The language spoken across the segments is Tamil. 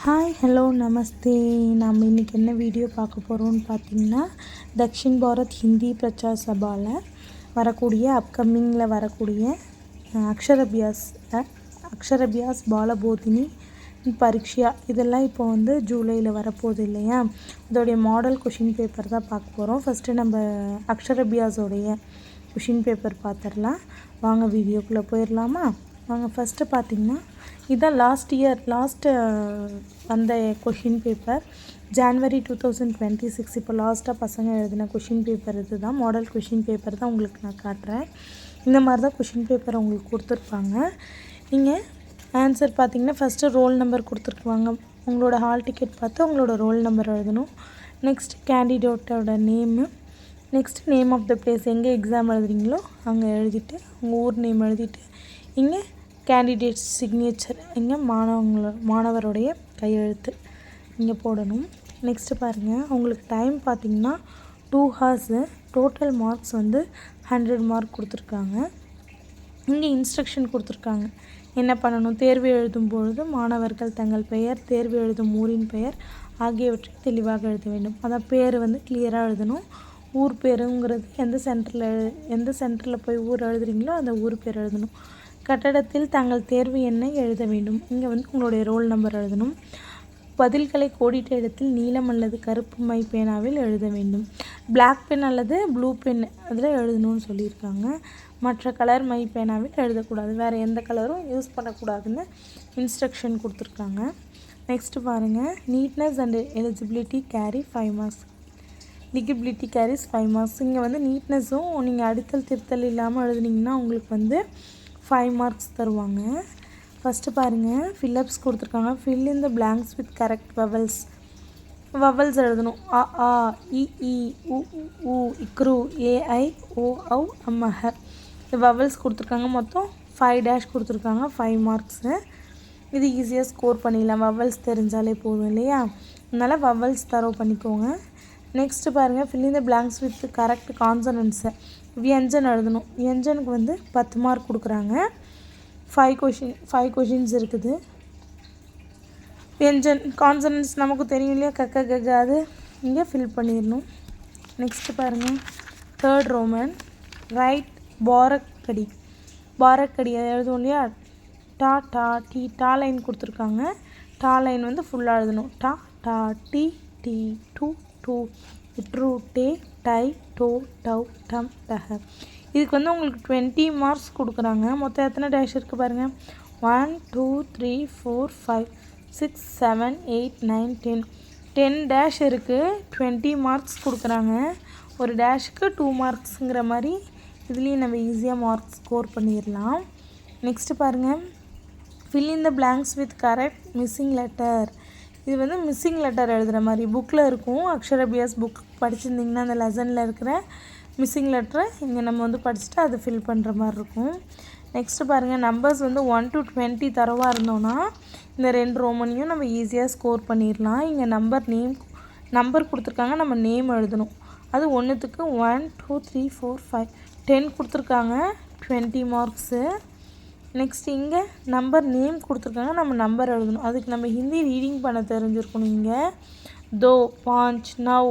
ஹாய் ஹலோ நமஸ்தே. நம்ம இன்றைக்கி என்ன வீடியோ பார்க்க போகிறோம்னு பார்த்திங்கன்னா, தக்ஷின் பாரத் ஹிந்தி பிரச்சார் சபாவில் வரக்கூடிய அப்கமிங்கில் வரக்கூடிய அக்ஷரபியாஸ் பாலபோதினி பரீட்சா இதெல்லாம் இப்போ ஜூலையில் வரப்போகுது இல்லையா. இதோடைய மாடல் கொஷின் பேப்பர் தான் பார்க்க போகிறோம். ஃபஸ்ட்டு நம்ம அக்ஷரபியாஸோடைய கொஷின் பேப்பர் பார்த்துடலாம். வாங்க வீடியோக்குள்ளே போயிடலாமா. வாங்க ஃபஸ்ட்டு பார்த்திங்கன்னா, இதுதான் லாஸ்ட்டு வந்த கொஷின் பேப்பர் ஜான்வரி 2026. இப்போ லாஸ்ட்டாக பசங்க எழுதின கொஷின் பேப்பர் இது தான் மாடல் கொஷின் பேப்பர் தான் உங்களுக்கு நான் காட்டுறேன். இந்த மாதிரி தான் கொஷின் பேப்பர் உங்களுக்கு கொடுத்துருப்பாங்க. நீங்கள் ஆன்சர் பார்த்திங்கன்னா ஃபஸ்ட்டு ரோல் நம்பர் கொடுத்துருக்குவாங்க. உங்களோட ஹால் டிக்கெட் பார்த்து உங்களோட ரோல் நம்பர் எழுதணும். நெக்ஸ்ட் கேண்டிடேட்டோட name, next name of the place, எங்கே எக்ஸாம் எழுதுறீங்களோ அங்கே எழுதிட்டு உங்கள் ஊர் நேம் எழுதிட்டு இங்கே கேண்டிடேட் சிக்னேச்சர், இங்கே மாணவருடைய கையெழுத்து இங்கே போடணும். நெக்ஸ்ட்டு பாருங்கள், உங்களுக்கு டைம் பார்த்திங்கன்னா 2 hours. டோட்டல் மார்க்ஸ் 100 மார்க் கொடுத்துருக்காங்க. இங்கே இன்ஸ்ட்ரக்ஷன் கொடுத்துருக்காங்க என்ன பண்ணணும். தேர்வு எழுதும் பொழுது மாணவர்கள் தங்கள் பெயர், தேர்வு எழுதும் ஊரின் பெயர் ஆகியவற்றை தெளிவாக எழுத வேண்டும். அதான் பேர் கிளியராக எழுதணும். ஊர் பேருங்கிறது எந்த சென்டரில் போய் ஊர் எழுதுறீங்களோ அந்த ஊர் பேர் எழுதணும். கட்டடத்தில் தங்கள் தேர்வு எண்ணை எழுத வேண்டும். இங்கே உங்களுடைய ரோல் நம்பர் எழுதணும். பதில்களை கோடிட்ட இடத்தில் நீலம் அல்லது கருப்பு மை பேனாவில் எழுத வேண்டும். பிளாக் பென் அல்லது ப்ளூ பென் அதில் எழுதணும்னு சொல்லியிருக்காங்க. மற்ற கலர் மை பேனாவில் எழுதக்கூடாது, வேறு எந்த கலரும் யூஸ் பண்ணக்கூடாதுன்னு இன்ஸ்ட்ரக்ஷன் கொடுத்துருக்காங்க. நெக்ஸ்ட்டு பாருங்கள், neatness and eligibility carry 5 marks. Legibility carries 5 marks. இங்கே நீட்னஸும் நீங்கள் அடித்தல் திருத்தல் இல்லாமல் எழுதுனீங்கன்னா உங்களுக்கு 5 marks தருவாங்க. ஃபஸ்ட்டு பாருங்கள், ஃபில்லப்ஸ் கொடுத்துருக்காங்க. Fill in the blanks with correct vowels எழுதணும். அ ஆ இ ஈ உ ஊ இக்ரு ஏ ஐ ஓ ஔ அம்மஹ இந்த வவல்ஸ் கொடுத்துருக்காங்க. மொத்தம் 5 dash கொடுத்துருக்காங்க. 5 marks. இது ஈஸியாக ஸ்கோர் பண்ணிடலாம், வவல்ஸ் தெரிஞ்சாலே போதும் இல்லையா. அதனால் வவல்ஸ் தரவு பண்ணிக்கோங்க. நெக்ஸ்ட்டு பாருங்கள், fill in the blanks with correct கான்சனன்ஸை வியஞ்சன் எழுதணும். வியஞ்சனுக்கு 10 மார்க் கொடுக்குறாங்க. 5 கொஷின்ஸ் இருக்குது. வியஞ்சன் கான்சனன்ஸ் நமக்கு தெரியும் இல்லையா, கக்க கக, அது இங்கே ஃபில் பண்ணிடணும். நெக்ஸ்ட்டு பாருங்கள், 3rd ரோமன் ரைட் பாரக்கடி அதை எழுதுவோம் இல்லையா. டா டா டி டா லைன் கொடுத்துருக்காங்க. டா லைன் ஃபுல்லாக எழுதணும். டா டா டி டி டூ டூ ட்ரூ டே டை டோ டவ் டம் டஹ. இதுக்கு உங்களுக்கு 20 marks கொடுக்குறாங்க. மொத்தம் எத்தனை டேஷ் இருக்குது பாருங்கள். 1 2 3 4 5 6 7 8 9 10 டேஷ் இருக்குது. 20 marks கொடுக்குறாங்க. ஒரு டேஷுக்கு 2 marksங்கிற மாதிரி இதுலேயும் நம்ம ஈஸியாக மார்க்ஸ் ஸ்கோர் பண்ணிடலாம். நெக்ஸ்ட்டு பாருங்கள், fill in the blanks with correct missing letter. இது மிஸ்ஸிங் லெட்டர் எழுதுகிற மாதிரி புக்கில் இருக்கும். அக்ஷரபியாஸ் புக் படிச்சிருந்திங்கன்னா அந்த லெசனில் இருக்கிற மிஸ்ஸிங் லெட்டரை இங்கே நம்ம படிச்சுட்டு அதை ஃபில் பண்ணுற மாதிரி இருக்கும். நெக்ஸ்ட்டு பாருங்கள், நம்பர்ஸ் 1 to 20 தரவாக இருந்தோன்னா இந்த 2 ரோமனையும் நம்ம ஈஸியாக ஸ்கோர் பண்ணிடலாம். இங்கே நம்பர் கொடுத்துருக்காங்க, நம்ம நேம் எழுதணும். அது 1க்கு 1 2 3 4 5 10 கொடுத்துருக்காங்க. 20 marks. நெக்ஸ்ட் இங்கே நம்பர் நேம் கொடுத்துருக்காங்க, நம்ம நம்பர் எழுதணும். அதுக்கு நம்ம ஹிந்தி ரீடிங் பண்ண தெரிஞ்சிருக்கணும். இங்கே தோ 5 நவ்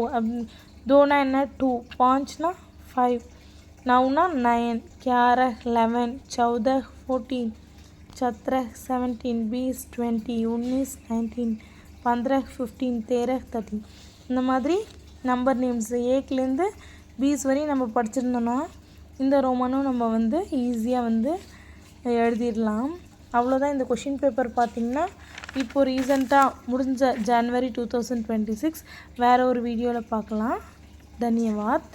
தோனா என்ன 2, 5னா 5, நவ்னா 9, 11 11, 14 14, 17 17, 20 19, 19, 15 15, 13 இந்த மாதிரி நம்பர் நேம்ஸ் ஏக்குலேருந்து பீஸ் வரையும் நம்ம படிச்சிருந்தோன்னா இந்த ரோமனும் நம்ம ஈஸியாக எழுதிடலாம். அவ்வளோதான். இந்த கொஷின் பேப்பர் பார்த்திங்கன்னா இப்போது ரீசெண்டாக முடிஞ்ச ஜான்வரி 2026. வேறு ஒரு வீடியோவில் பார்க்கலாம். தன்யவாத்.